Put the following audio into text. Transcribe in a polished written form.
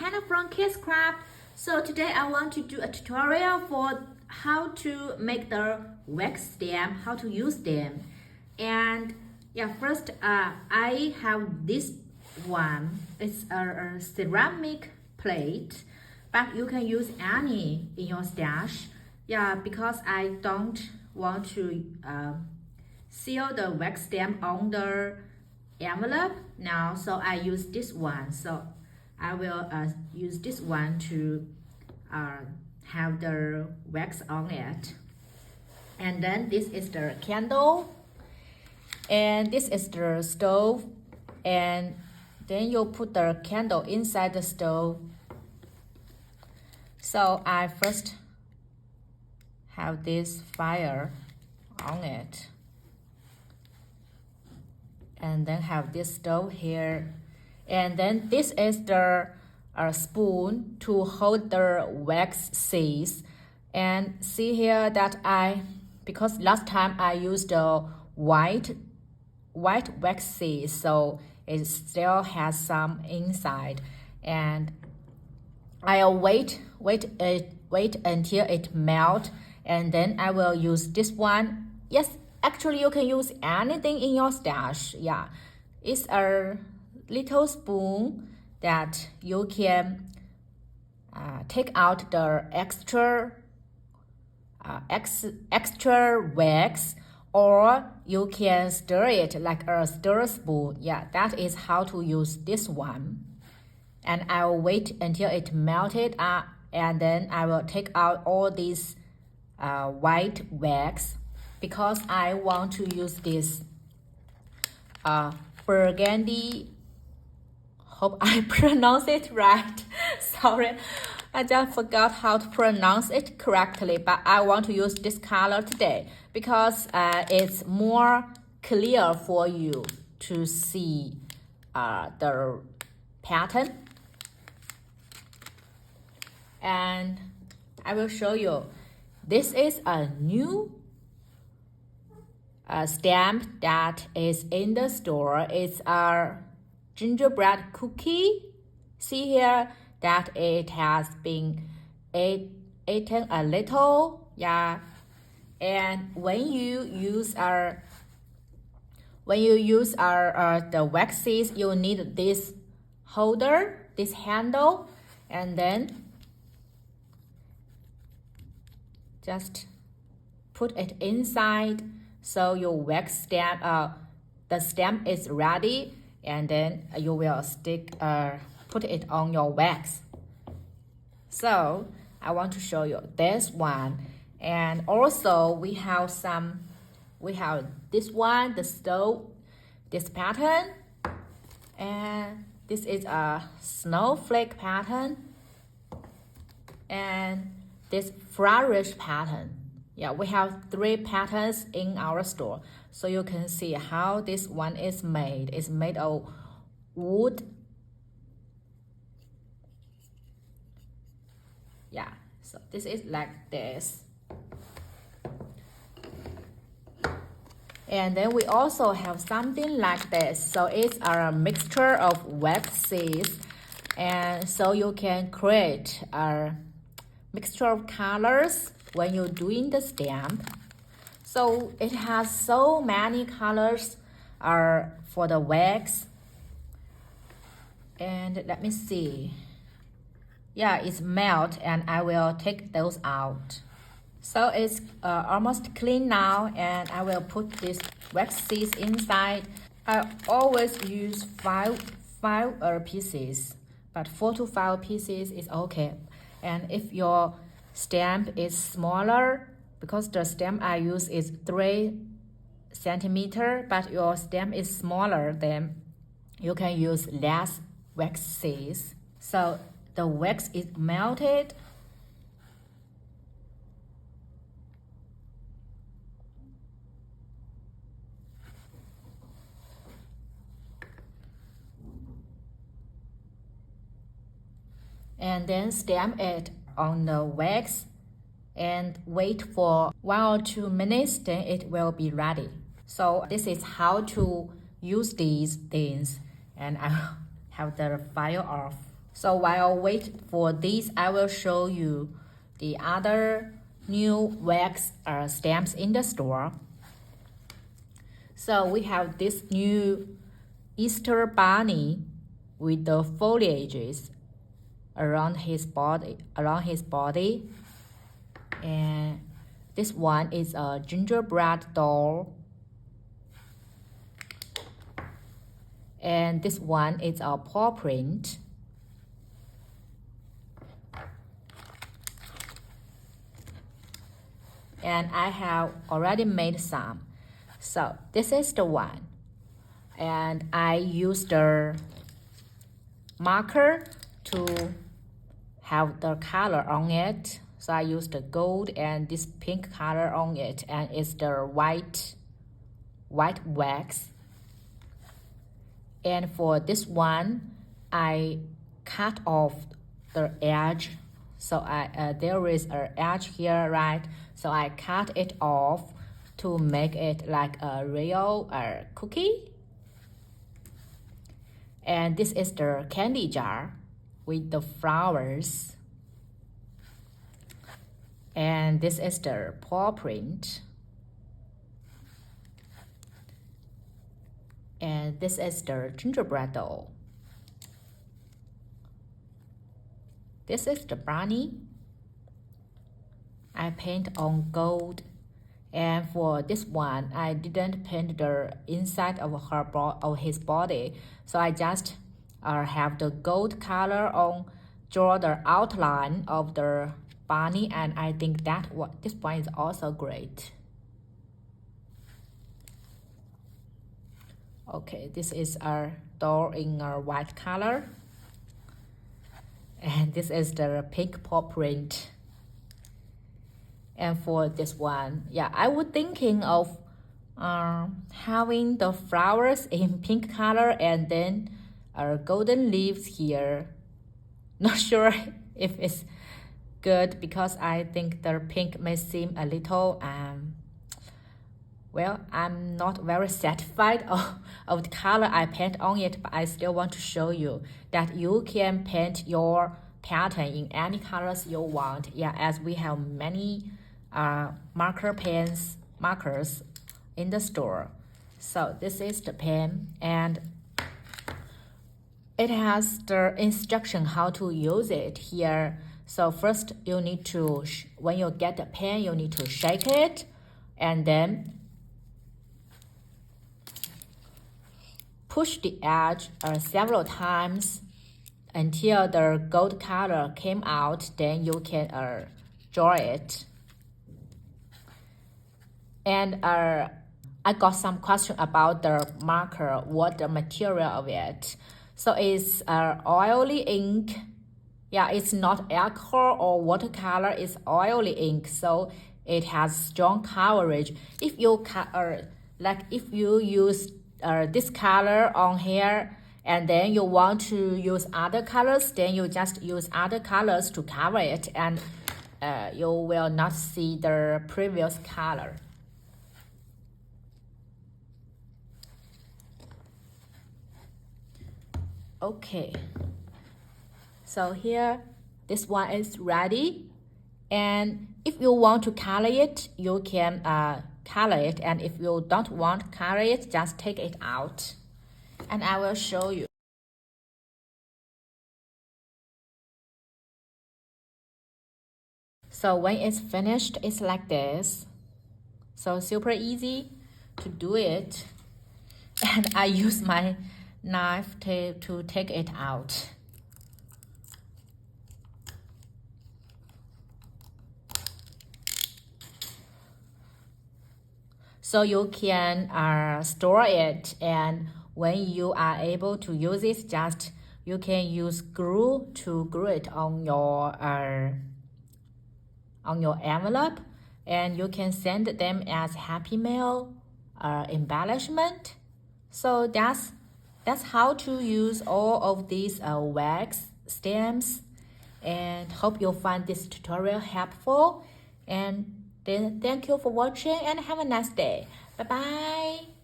Hannah from KSCRAFT. So today I want to do a tutorial for how to make the wax stamp, how to use them. And yeah, first I have this one. It's a ceramic plate, but you can use any in your stash. Yeah, because I don't want to seal the wax stamp on the envelope now, so I use this one. So I will use this one to have the wax on it. And then this is the candle, and this is the stove, and then you put the candle inside the stove. So I first have this fire on it, and then have this stove here, and then this is the spoon to hold the wax seeds. And see here that because last time I used the white wax seeds, so it still has some inside, and I'll wait until it melt, and then I will use this one. Yes, actually you can use anything in your stash. Yeah, it's a little spoon that you can take out the extra wax, or you can stir it like a stir spoon. Yeah, that is how to use this one. And I will wait until it melted up, and then I will take out all these white wax, because I want to use this burgundy. Hope I pronounce it right. Sorry, I just forgot how to pronounce it correctly, but I want to use this color today because it's more clear for you to see the pattern. And I will show you. This is a new stamp that is in the store. It's a gingerbread cookie. See here that it has been eaten a little. Yeah, and when you use the wax seeds, you need this holder, this handle, and then just put it inside, so your wax stamp, the stamp is ready, and then you will put it on your wax. So I want to show you this one, and also we have this one, the stove, this pattern, and this is a snowflake pattern, and this flourish pattern. Yeah, we have 3 patterns in our store, so you can see how this one is made. It's made of wood. Yeah, so this is like this. And then we also have something like this. So it's a mixture of wax seeds, and so you can create a mixture of colors when you're doing the stamp. So it has so many colors for the wax. And let me see. Yeah, it's melt, and I will take those out. So it's almost clean now, and I will put this wax seeds inside. I always use five pieces, but 4 to 5 pieces is okay. And if your stamp is smaller, because the stamp I use is 3 centimeters, but your stamp is smaller, then you can use less wax seeds. So the wax is melted. And then stamp it on the wax and wait for 1 or 2 minutes, then it will be ready. So this is how to use these things, and I have the fire off. So while wait for this, I will show you the other new wax stamps in the store. So we have this new Easter bunny with the foliages around his body, and this one is a gingerbread doll, and this one is a paw print. And I have already made some. So this is the one, and I used the marker to have the color on it. So I used the gold and this pink color on it, and it's the white wax. And for this one, I cut off the edge. So there is an edge here, right? So I cut it off to make it like a real cookie. And this is the candy jar with the flowers. And this is the paw print. And this is the gingerbread doll. This is the bunny. I paint on gold. And for this one, I didn't paint the inside of his body. So I just have the gold color on, draw the outline of the bunny, and I think that this one is also great. Okay, this is our doll in a white color. And this is the pink paw print. And for this one, yeah, I was thinking of having the flowers in pink color and then golden leaves here. Not sure if it's good because I think the pink may seem a little well, I'm not very satisfied of the color I paint on it, but I still want to show you that you can paint your pattern in any colors you want. Yeah, as we have many markers in the store. So this is the pen, and it has the instruction how to use it here. So first you need to, when you get the pen, you need to shake it, and then push the edge several times until the gold color came out. Then you can draw it. And I got some question about the marker, what the material of it. So it's oily ink. Yeah, it's not alcohol or watercolor, it's oily ink. So it has strong coverage. If you if you use this color on here and then you want to use other colors, then you just use other colors to cover it, and you will not see the previous color. Okay, so here this one is ready, and if you want to color it, you can color it, and if you don't want to color it, just take it out, and I will show you. So when it's finished, it's like this. So super easy to do it, and I use my knife to take it out. So you can store it, and when you are able to use it, just you can use glue to glue it on your envelope, and you can send them as Happy Mail embellishment. So that's how to use all of these wax stamps, and hope you'll find this tutorial helpful. And then thank you for watching and have a nice day. Bye bye.